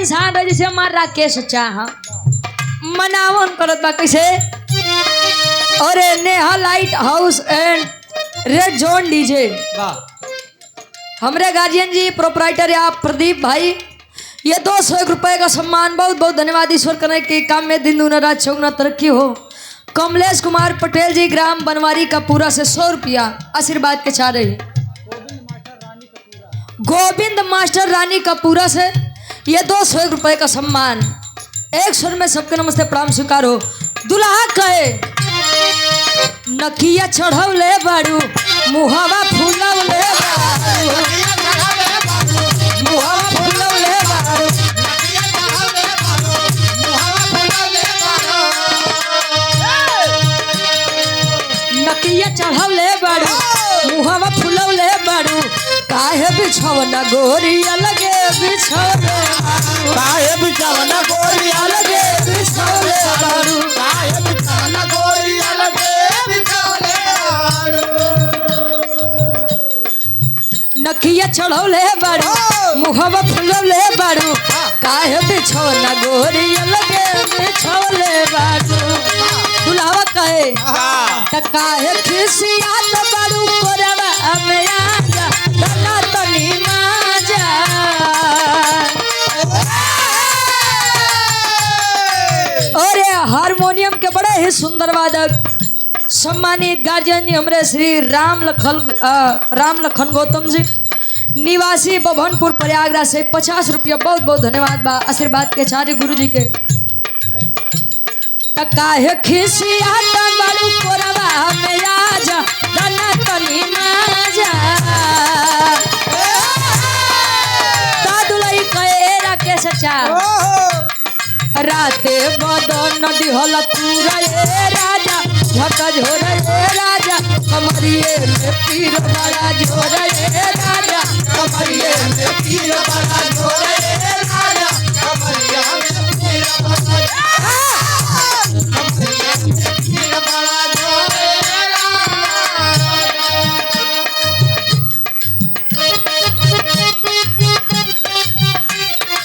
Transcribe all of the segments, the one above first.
इंसान है जैसे हमारा राकेश चाह मनावन करत बा कैसे। और Neha light house and red zone DJ हमरे गार्जियन जी प्रोपराइटर या प्रदीप भाई ये 201 रुपए का सम्मान बहुत बहुत धन्यवाद। ईश्वर करे कि काम में दिन दूना रात चौगुना तरक्की हो। कमलेश कुमार पटेल जी ग्राम बनवारी का पूरा से 100 रुपया आशीर्वाद के चाह रही। गोविंद मास्टर रानी का पूरा से ये 201 रुपए का सम्मान। एक स्वर में सबके नमस्ते प्रणाम स्वीकार हो। दुल्हा कहे नकिया चढ़वले बाड़ू मुहावा फूलवले बाड़ू मुहावा फूलवले बाड़ू नकिया चढ़वले बाड़ू मुहावा फूलवले बाड़ू काहे बिछवना गोरिया लगे बिछवले काहे बिछवना गोरिया लगे बिछवले बाड़ू काहे बिछवना गोरिया लगे बिछवले नकिया चढ़ौले बाड़ू मुहवा फुलौले बाड़ू काहे बिछवना गोरिया लगे बिछवले बाड़ू। दुल्हावा कहे त काहे खिसियात बाड़ू कोरवा में आजा तना तनी माजा। और हारमोनियम के बड़े ही सुंदर वादक सम्मानित गार्जियन जी हमारे श्री राम लखन गौतम जी निवासी भवनपुर प्रयागराज से 50 रुपया बहुत बहुत धन्यवाद बा आशीर्वाद के चारे गुरु जी के। काहे खिसियात बाड़ू कोरवा में आजा तना तनी माजा। दादुलई कहे राकेश चा राते बदन दिहल पूरा ए राजा झका झोर ए राजा कमरिए में पीर बड़ा झोर ए राजा कमरिए में पीर बड़ा झोर ए राजा कमरिया में पीर बड़ा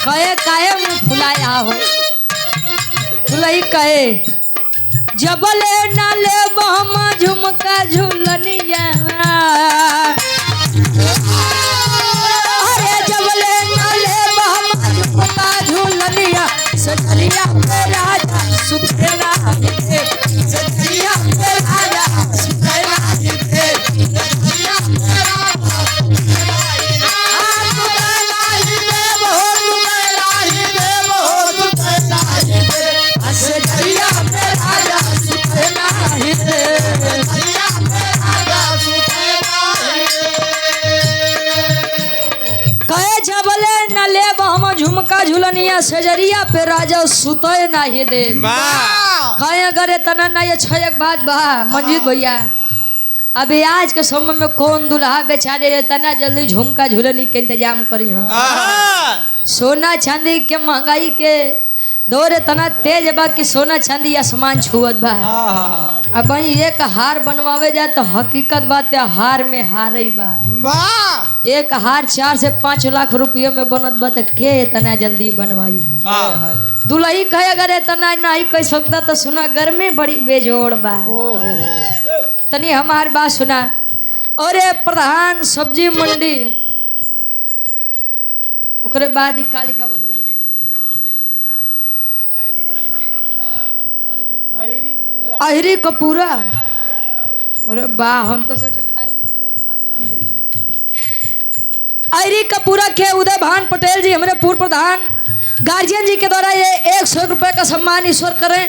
कहे काहे मुँह फुलाया हो। फुलई कहे जबले नाले बहमा झुमका झुलनिया अरे जबले नाले बहमा झुमका झुलनिया सजरिया पे राजा सुखेला है सजरिया पे राजा सुखेला है झुमका झुलनिया सजरिया पे राजा सुतय नाही दे कहे अगर तना ना ये छयक बात बा मंजीत भैया। अभी आज के समय में कौन दुल्हा बेचारे तना जल्दी झुमका झुलनी के इंतजाम करी हम। सोना चांदी के महंगाई के दौरे तना तेज बा कि सोना चांदी आसमान छुअत बा। अब एक हार बनवावे जाए तो हकीकत बात है हार में हार ही बा। एक हार 4 से 5 लाख रुपये में बनत बा तो के इतना जल्दी बनवाई हो। दुल्ही कहे अगर इतना नहीं कह सकता तो सुना गर्मी बड़ी बेजोड़ बा। तनी हमार बात सुना। और प्रधान सब्जी मंडी ओकरे बाद ही का लिखा भैया अहिरी कपूरा। अरे वाह हम तो सोचे खारवी पूरा कहाँ जाएंगे। अहिरी कपूरा के उदय भान पटेल जी हमारे पूर्व प्रधान गार्जियन जी के द्वारा ये 100 रुपए का सम्मान ईश्वर करें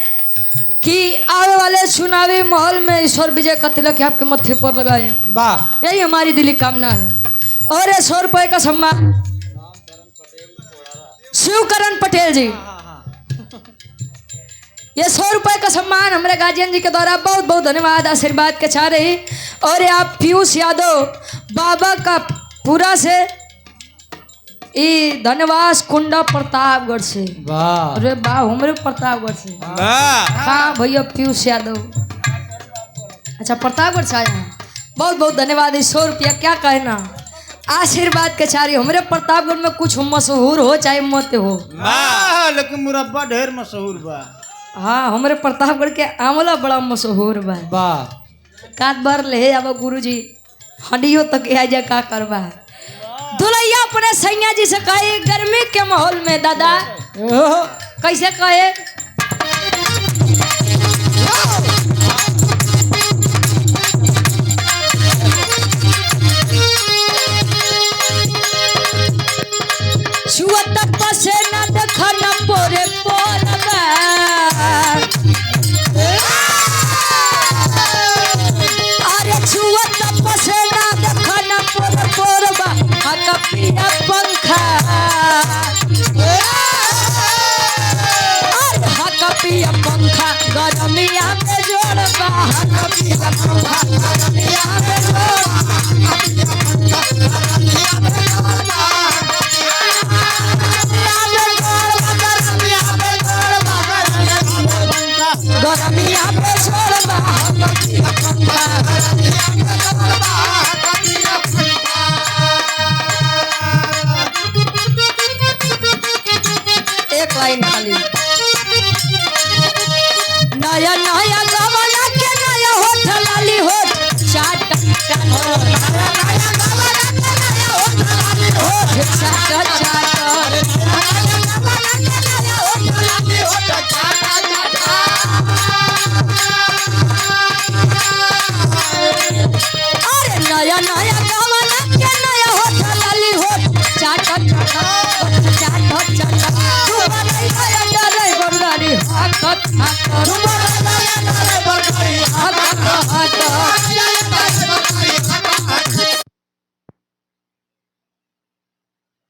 कि आने वाले चुनावी माहौल में ईश्वर विजय का तिलक आपके मत्थे पर लगाए। यही हमारी दिली कामना है। और 100 रुपए का सम्मान शिवकरण पटेल जी ये 100 रुपए का सम्मान हमारे गार्जियन जी के द्वारा बहुत बहुत धन्यवाद आशीर्वाद के चाह रही। और आप पीयूष यादव बाबा का पूरा से धन्यवाद कुंडा प्रतापगढ़ से। अरे वाह हमारे प्रतापगढ़ से। हाँ भैया पीयूष यादव अच्छा प्रतापगढ़ से आए हैं बहुत बहुत धन्यवाद। 100 रुपया क्या कहना आशीर्वाद के चारी हमरे प्रतापगढ़ में कुछ मशहूर हो चाहे मत हो। लेकिन मुरब्बा ढेर मशहूर बा। हाँ हमरे प्रतापगढ़ के आंवला बड़ा मशहूर बा। वाह काट बार ले अब गुरुजी हड्डियों तक आ जा का करबा। दुलैया अपने सैया जी से कहे गर्मी के माहौल में दादा कैसे कहे छुअत पसे न देखन पोरे पोरबा अरे छुअत पसे न देखन पोरे पोरबा हक पिया पंखा अरे हक पिया पंखा गरमिया में जोड़बा हक पिया पंखा गरमिया में गरमिया पे छोड़बा एक लाइन खाली नया नया गवाना के नया होठ लाली होठ चाट नया नया गवाना के नया होठ लाली होठ चाट चाट चाट चाट तू बनाई नया डरे गोरारी हाथ हाथ